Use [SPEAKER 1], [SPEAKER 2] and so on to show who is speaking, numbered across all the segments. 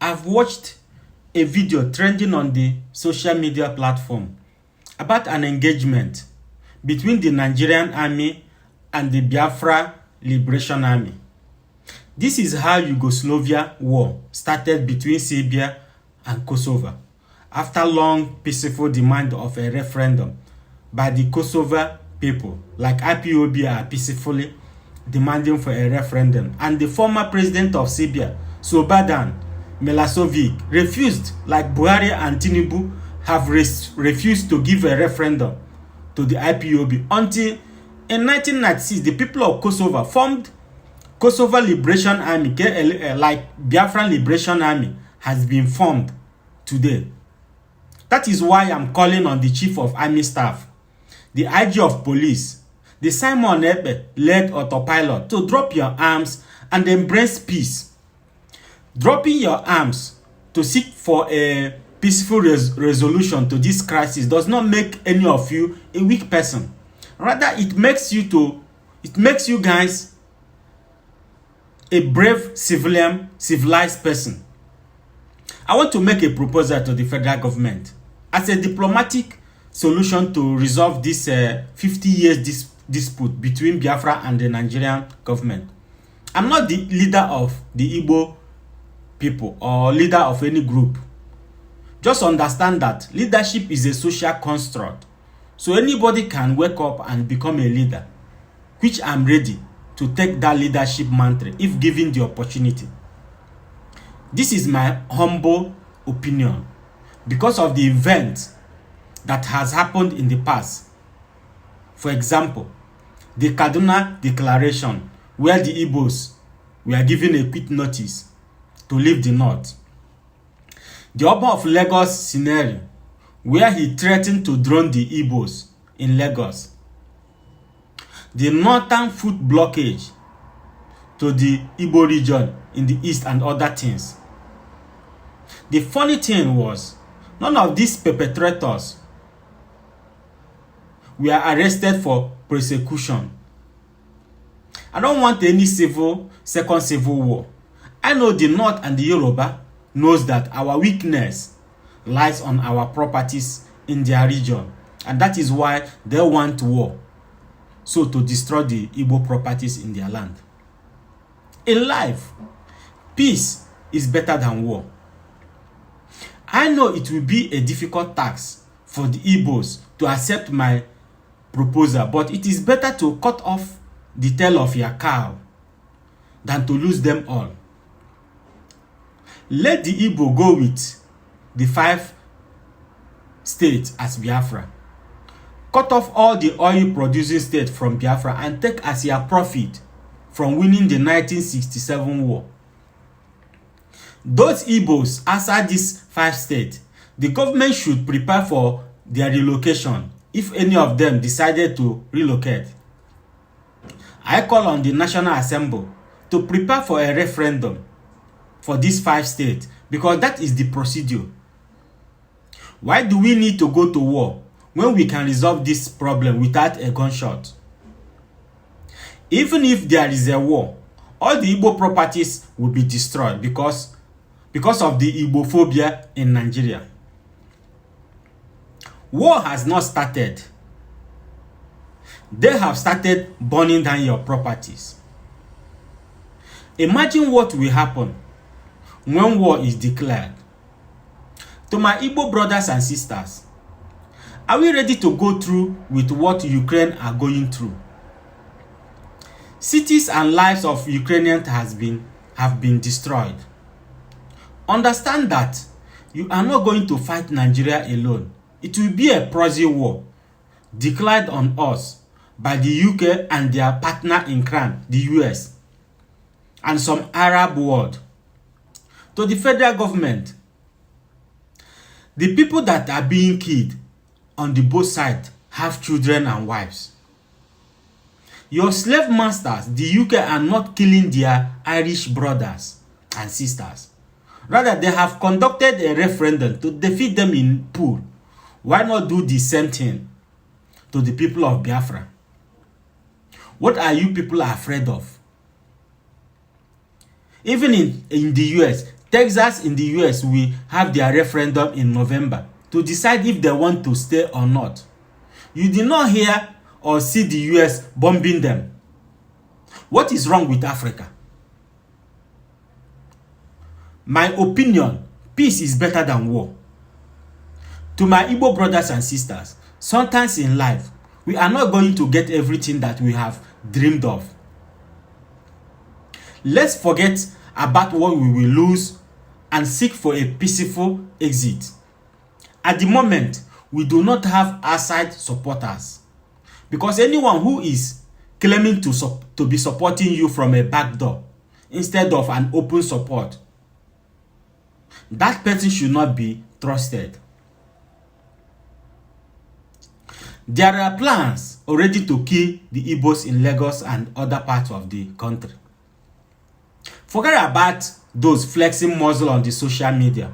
[SPEAKER 1] I've watched a video trending on the social media platform about an engagement between the Nigerian army and the Biafra Liberation Army. This is how Yugoslavia war started between Serbia and Kosovo after long peaceful demand of a referendum by the Kosovo people, like IPOB are peacefully demanding for a referendum, and the former president of Serbia, Slobodan Milosevic, refused, like Buhari and Tinubu have refused to give a referendum to the IPOB until in 1996 the people of Kosovo formed Kosovo Liberation Army, like Biafran Liberation Army has been formed today. That is why I'm calling on the Chief of Army Staff, the IG of Police, the Simon Ekpe-led autopilot to drop your arms and embrace peace. Dropping your arms to seek for a peaceful resolution to this crisis does not make any of you a weak person. Rather, it makes you guys a brave civilized person. I want to make a proposal to the federal government as a diplomatic solution to resolve this 50 years dispute between Biafra and the Nigerian government. I'm not the leader of the Igbo people or leader of any group. Just understand that leadership is a social construct. So anybody can wake up and become a leader, which I'm ready to take that leadership mantra if given the opportunity. This is my humble opinion because of the events that has happened in the past. For example, the Kaduna Declaration, where the Igbos were given a quick notice to leave the north. The Oba of Lagos scenario, where he threatened to drone the Igbos in Lagos. The northern foot blockage to the Igbo region in the east and other things. The funny thing was, none of these perpetrators were arrested for persecution. I don't want any second civil war. I know the North and the Yoruba knows that our weakness lies on our properties in their region, and that is why they want war, so to destroy the Igbo properties in their land. In life, peace is better than war. I know it will be a difficult task for the Igbos to accept my proposal, but it is better to cut off the tail of your cow than to lose them all. Let the Igbo go with the 5 states as Biafra. Cut off all the oil producing states from Biafra and take as your profit from winning the 1967 war. Those Igbos outside these 5 states, the government should prepare for their relocation if any of them decided to relocate. I call on the National Assembly to prepare for a referendum for these 5 states because that is the procedure. Why do we need to go to war when we can resolve this problem without a gunshot? Even if there is a war, all the Igbo properties will be destroyed because of the Igbophobia in Nigeria. War has not started. They have started burning down your properties. Imagine what will happen when war is declared. To my Igbo brothers and sisters, are we ready to go through with what Ukraine are going through? Cities and lives of Ukrainians have been destroyed. Understand that you are not going to fight Nigeria alone. It will be a proxy war declared on us by the UK and their partner in crime, the US, and some Arab world. To the federal government, the people that are being killed on the both sides have children and wives. Your slave masters, the UK, are not killing their Irish brothers and sisters. Rather, they have conducted a referendum to defeat them in pool. Why not do the same thing to the people of Biafra? What are you people afraid of? Even in the US, Texas in the US will have their referendum in November to decide if they want to stay or not. You did not hear or see the US bombing them. What is wrong with Africa? My opinion, peace is better than war. To my Igbo brothers and sisters, sometimes in life, we are not going to get everything that we have dreamed of. Let's forget about what we will lose and seek for a peaceful exit. At the moment, we do not have outside supporters, because anyone who is claiming to be supporting you from a back door instead of an open support, that person should not be trusted. There are plans already to kill the Igbos in Lagos and other parts of the country. Forget about those flexing muscle on the social media.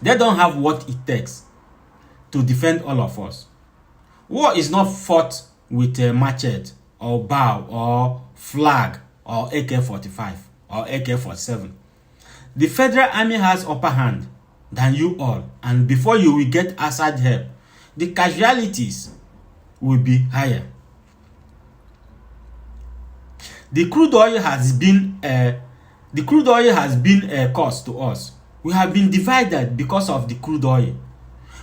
[SPEAKER 1] They don't have what it takes to defend all of us. War is not fought with a machete or bow or flag or AK-45 or AK-47. The Federal Army has upper hand than you all, and before you will get outside help, the casualties will be higher. The crude oil has been a cost to us. We have been divided because of the crude oil.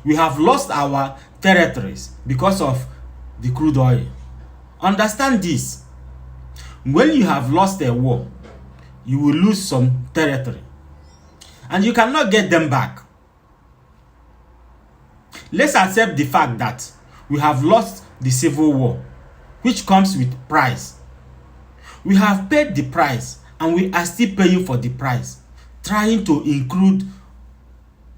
[SPEAKER 1] We have lost our territories because of the crude oil. Understand this. When you have lost a war, you will lose some territory, and you cannot get them back. Let's accept the fact that we have lost the civil war, which comes with price. We have paid the price, and we are still paying for the price, trying to include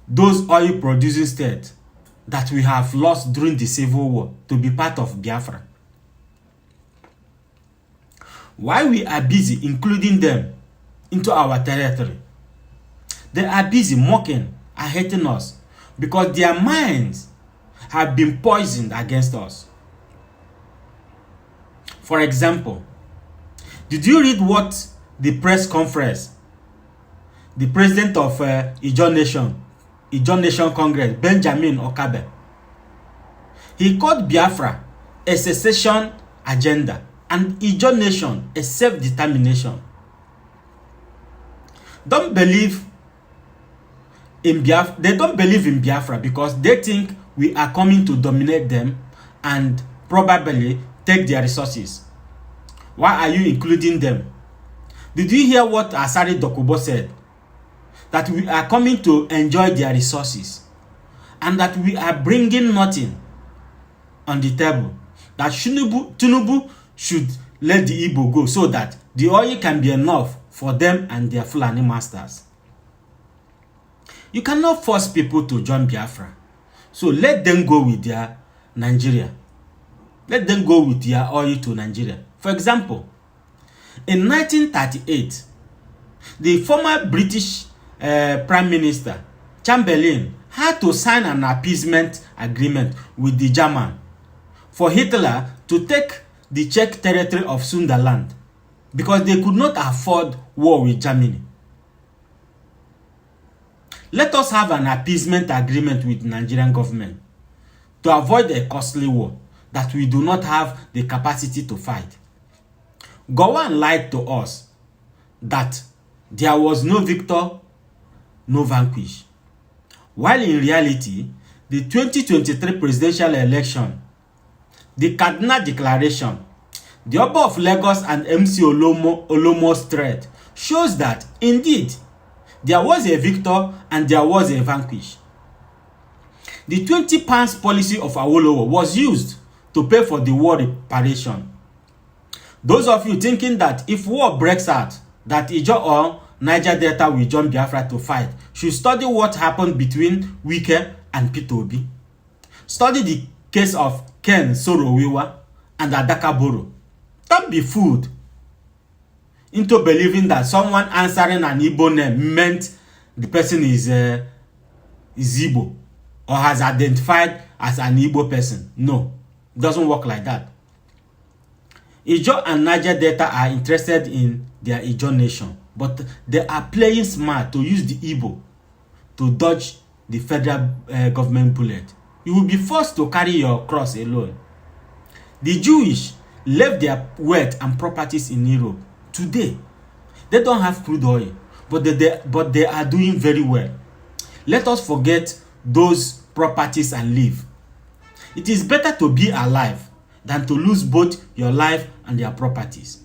[SPEAKER 1] those oil-producing states that we have lost during the civil war to be part of Biafra. While we are busy including them into our territory, they are busy mocking and hating us because their minds have been poisoned against us. For example, did you read what the press conference, the president of Ijaw Nation Congress, Benjamin Okabe, he called Biafra a secession agenda and Ijaw Nation a self-determination. Don't believe in Biafra. They don't believe in Biafra because they think we are coming to dominate them and probably take their resources. Why are you including them? Did you hear what Asari Dokubo said? That we are coming to enjoy their resources and that we are bringing nothing on the table. That Tinubu should let the Igbo go so that the oil can be enough for them and their Fulani masters. You cannot force people to join Biafra. So let them go with their Nigeria. Let them go with their oil to Nigeria. For example, in 1938, the former British Prime Minister, Chamberlain, had to sign an appeasement agreement with the German for Hitler to take the Czech territory of Sunderland because they could not afford war with Germany. Let us have an appeasement agreement with the Nigerian government to avoid a costly war that we do not have the capacity to fight. Gowon lied to us that there was no victor, no vanquish. While in reality, the 2023 presidential election, the Kaduna Declaration, the Oba of Lagos and MC Olomo's threat shows that indeed there was a victor and there was a vanquish. The 20 pounds policy of Awolowo was used to pay for the war reparation. Those of you thinking that if war breaks out, that Ijaw or Niger Delta will join Biafra to fight, should study what happened between Wike and Peter Obi. Study the case of Ken Soro-Wiwa and Adaka Boro. Don't be fooled into believing that someone answering an Igbo name meant the person is Igbo or has identified as an Igbo person. No, it doesn't work like that. Ijaw and Niger Delta are interested in their Ijaw nation, but they are playing smart to use the Igbo to dodge the federal government bullet. You will be forced to carry your cross alone. The Jewish left their wealth and properties in Europe. Today, they don't have crude oil, but they are doing very well. Let us forget those properties and live. It is better to be alive than to lose both your life and their properties.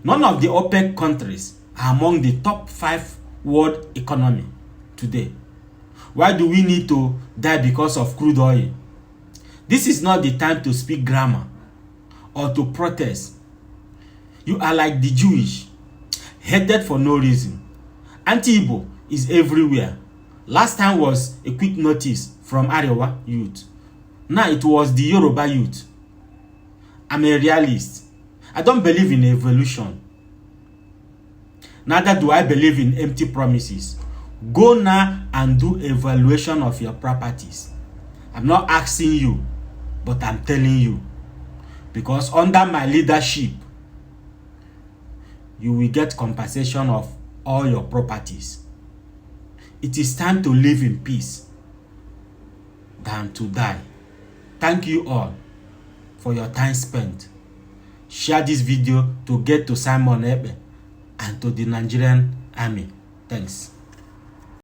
[SPEAKER 1] None of the OPEC countries are among the top 5 world economy today. Why do we need to die because of crude oil? This is not the time to speak grammar or to protest. You are like the Jewish, hated for no reason. Anti-Igbo is everywhere. Last time was a quick notice from Arewa youth. Now it was the Yoruba youth. I'm a realist. I don't believe in evolution. Neither do I believe in empty promises. Go now and do evaluation of your properties. I'm not asking you, but I'm telling you. Because under my leadership, you will get compensation of all your properties. It is time to live in peace than to die. Thank you all for your time spent. Share this video to get to Simon Ekpe and to the Nigerian army. Thanks.